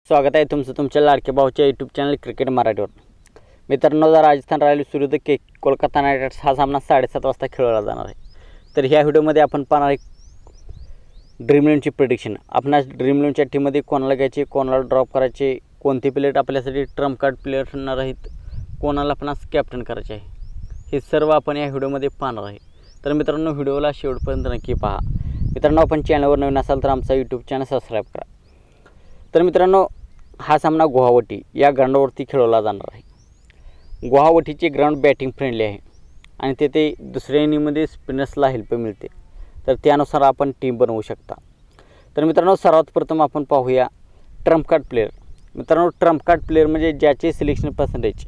स्वागत आहे तुमचं तुमच्या लाडक्या भाऊच्या यूट्यूब चॅनल क्रिकेट मराठीवर। मित्रांनो, राजस्थान रॉयल्स विरुद्ध कोलकाता नाईट रायडर्स हा सामना 7:30 वाजता खेळवला जाणार आहे। तर ह्या व्हिडिओमध्ये आपण पाहणार आहे ड्रीम 11ची प्रेडिक्शन। आपणास ड्रीम 11च्या टीममध्ये कोणाला घ्यायचे, कोणाला ड्रॉप करायचे, कोणते प्लेयर आपल्यासाठी ट्रम्प कार्ड प्लेयर ठरणार आहेत, कोणाला आपणास कॅप्टन करायचे आहे, हे सर्व आपण या व्हिडिओमध्ये पाहणार आहे। तर मित्रांनो, व्हिडिओला शेवटपर्यंत नक्की पहा। मित्रांनो, आपण चॅनलवर नवीन असाल तर आमचा यूट्यूब चॅनल सबस्क्राईब करा। तर मित्रांनो, हा सामना गुवाहाटी या ग्राउंडवरती खेळवला जाणार आहे। गुवाहाटीचे ग्राउंड बॅटिंग फ्रेंडली आहे आणि तेथे दुसऱ्या इनिंगमध्ये स्पिनर्सला हेल्प मिळते, तर त्यानुसार आपण टीम बनवू शकता। तर मित्रांनो, सर्वात प्रथम आपण पाहूया ट्रम्प कार्ड प्लेयर। मित्रांनो, ट्रम्प कार्ड प्लेयर म्हणजे ज्याचे सिलेक्शन पर्सेंटेज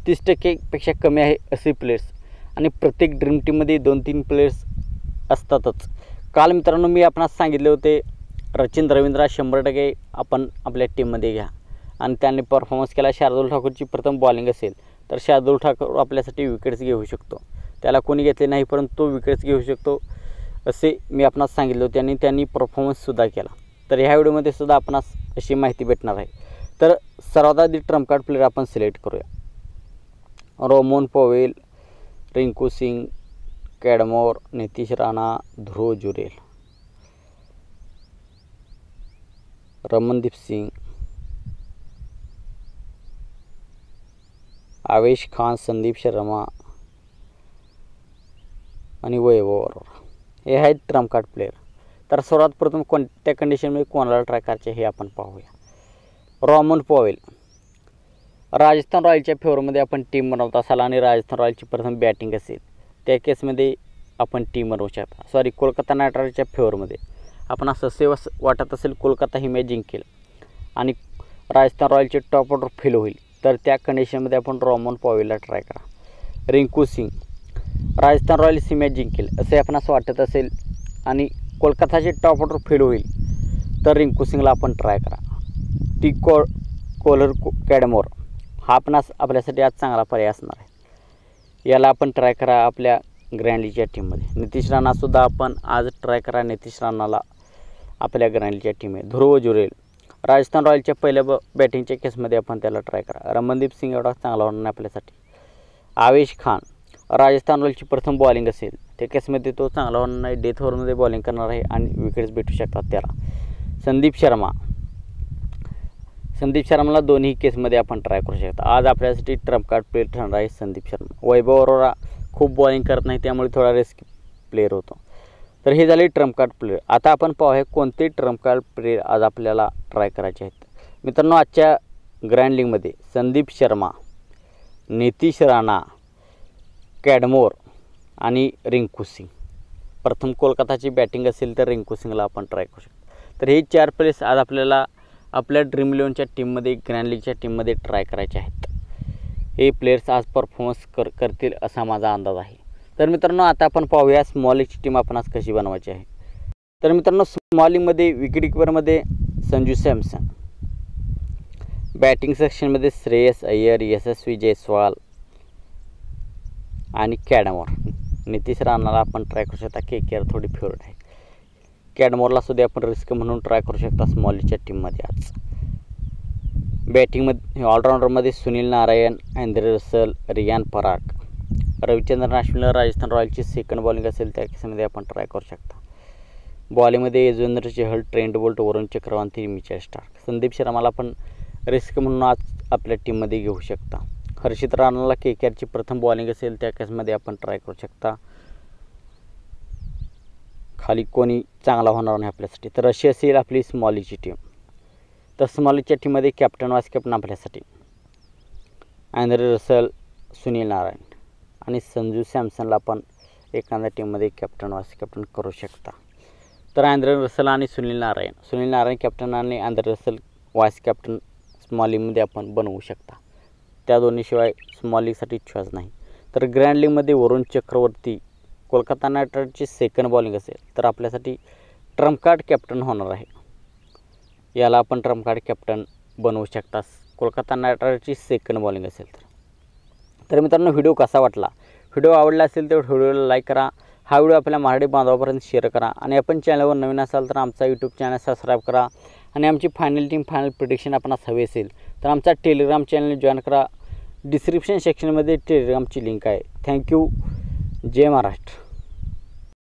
30% पेक्षा कमी आहे असे प्लेयर्स, आणि प्रत्येक ड्रीम टीममध्ये 2-3 प्लेयर्स असतातच। काल मित्रांनो मी आपणास सांगितले होते सचिन रवींद्र 100% आपण आपल्या टीममध्ये घ्या, आणि त्यांनी परफॉर्मन्स केला। शार्दुल ठाकूरची प्रथम बॉलिंग असेल तर शार्दुल ठाकूर आपल्यासाठी विकेट्स घेऊ शकतो, त्याला कोणी घेतले नाही परंतु तो विकेट्स घेऊ शकतो असे मी आपणास सांगितले होते, आणि त्यांनी परफॉर्मन्ससुद्धा केला। तर ह्या व्हिडिओमध्ये सुद्धा आपणास अशी माहिती भेटणार आहे। तर सर्वात आधी ट्रम्प कार्ड प्लेयर आपण सिलेक्ट करूया। रोमन पॉवेल, रिंकू सिंग, कॅडमोर, नितीश राणा, ध्रुव जुरेल, रमनदीप सिंग, आवेश खान, संदीप शर्मा आणि वैभव अरोरा हे आहेत ट्रम्प कार्ड प्लेयर। तर सर्वात प्रथम कोणत्या कंडिशनमध्ये कोणाला ट्राय करायचे हे आपण पाहूया। रोमन पॉवेल, राजस्थान रॉयल्सच्या फेवरमध्ये आपण टीम बनवत असाल आणि राजस्थान रॉयल्सची प्रथम बॅटिंग असेल त्या केसमध्ये आपण टीम बनवू शकता। कोलकाता नाईट रायडर्सच्या फेवरमध्ये आपण असे वाटत असेल कोलकाता ही मॅच जिंकेल आणि राजस्थान रॉयल्सचे टॉप ऑर्डर फेल होईल, तर त्या कंडिशनमध्ये आपण रोमन पॉवेलला ट्राय करा। रिंकू सिंग, राजस्थान रॉयल्स ही मॅच जिंकेल असे आपण असं वाटत असेल आणि कोलकाताचे टॉप ऑर्डर फेल होईल, तर रिंकू सिंगला आपण ट्राय करा। कोलर कॅडमोर हा आपल्यासाठी आज चांगला पर्याय असणार आहे, याला आपण ट्राय करा आपल्या ग्रँडलीच्या टीममध्ये। नितीश राणासुद्धा आपण आज ट्राय करा, नितीश राणाला आपल्या ग्रँडलीच्या टीममध्ये। ध्रुव जुरेल, राजस्थान रॉयल्सच्या पहिल्या बॅटिंगच्या केसमध्ये आपण त्याला ट्राय करा। रमनदीप सिंग एवढा चांगला होणार नाही आपल्यासाठी। आवेश खान, राजस्थान रॉयल्सची प्रथम बॉलिंग असेल त्या केसमध्ये तो चांगला होणार नाही, डेथ ओव्हरमध्ये बॉलिंग करणार आहे आणि विकेट्स भेटू शकतात त्याला। संदीप शर्माला दोन्ही केसमध्ये आपण ट्राय करू शकता। आज आपल्यासाठी ट्रम्प कार्ड प्लेयर ठरणार आहे संदीप शर्मा। वैभव अरोरा खूप बॉलिंग करत नाही, त्यामुळे थोडा रिस्क प्लेयर होतो। तर हे झाले ट्रम्प कार्ड प्लेयर। आता आपण पाहूया कोणते ट्रम्प कार्ड प्लेयर आज आपल्याला ट्राय करायचे आहेत। मित्रांनो, आजच्या ग्रँड लीगमध्ये संदीप शर्मा, नितीश राणा, कॅडमोर आणि रिंकू सिंग। प्रथम कोलकाताची बॅटिंग असेल तर रिंकू सिंगला आपण ट्राय करू शकतो। तर हे 4 प्लेयर्स आज आपल्याला आपल्या ड्रीम 11च्या टीममध्ये ग्रँड लीगच्या टीममध्ये ट्राय करायचे आहेत। हे प्लेयर्स आज परफॉर्मन्स करतील असा माझा अंदाज आहे। तर मित्रांनो, आता आपण पाहूया स्मॉल लीगची टीम आपण आज कशी बनवायची आहे। तर मित्रांनो, स्मॉल लीगमध्ये विकेट कीपरमध्ये संजू सॅमसन, बॅटिंग सेक्शनमध्ये श्रेयस अय्यर, यशस्वी जयस्वाल आणि कॅडमोर। नितीश राणाला आपण ट्राय करू शकता, KKR थोडी फेवरेट आहे। कॅडमोरला सुद्धा आपण रिस्क म्हणून ट्राय करू शकता स्मॉल लीगच्या टीममध्ये आज। बॅटिंगमध्ये ऑलराऊंडरमध्ये Sunil Narayan, अँद्रे Russell, Riyan Parag, Ravichandran अश्विनला Rajasthan रॉयल्सची second bowling असेल त्या केसमध्ये आपण ट्राय करू शकता। बॉलिंगमध्ये Yuzvendra Chahal, Trent Boult, Varun Chakravarthy, Mitchell Starc. Sandeep शर्माला आपण रिस्क म्हणून आज आपल्या टीममध्ये घेऊ शकता। हर्षित राणाला KKRची प्रथम बॉलिंग असेल त्या केसमध्ये आपण ट्राय करू शकता। खाली कोणी चांगला होणार नाही आपल्यासाठी, तर अशी असेल आपली स्मॉल लीगची टीम। तर स्मॉल लीगच्या टीममध्ये कॅप्टन वाईस कॅप्टन आपल्यासाठी अँद्रे रसल, सुनील नारायण आणि संजू सॅमसनला आपण एखाद्या टीममध्ये कॅप्टन वाईस कॅप्टन करू शकता। तर अँद्रे रसल आणि सुनील नारायण कॅप्टन आणि अँद्रे रसल वाईस कॅप्टन स्मॉल लीगमध्ये आपण बनवू शकता। त्या दोन्हीशिवाय स्मॉल लीगसाठी चॉईस नाही। तर ग्रँड लीगमध्ये वरुण चक्रवर्ती कोलकाता नाईट रायडर्सची सेकंड बॉलिंग असेल तर आपल्यासाठी ट्रम्प कार्ड कॅप्टन होणार आहे, याला आपण ट्रम्प कार्ड कॅप्टन बनवू शकता कोलकाता नाईट रायडर्सची सेकंड बॉलिंग असेल तर। तर मित्रांनो, व्हिडिओ कसा वाटला? व्हिडिओ आवडला असेल तर व्हिडिओला लाईक करा, हा व्हिडिओ आपल्या मराठी बांधवापर्यंत शेअर करा, आणि आपण चॅनलवर नवीन असाल तर आमचा यूट्यूब चॅनल सबस्क्राईब करा आणि आमची फायनल टीम फायनल प्रिडिक्शन आपणास हवी असेल तर आमचा टेलिग्राम चॅनल जॉईन करा. डिस्क्रिप्शन सेक्शनमध्ये टेलिग्रामची लिंक आहे. थँक्यू. जय महाराष्ट्र.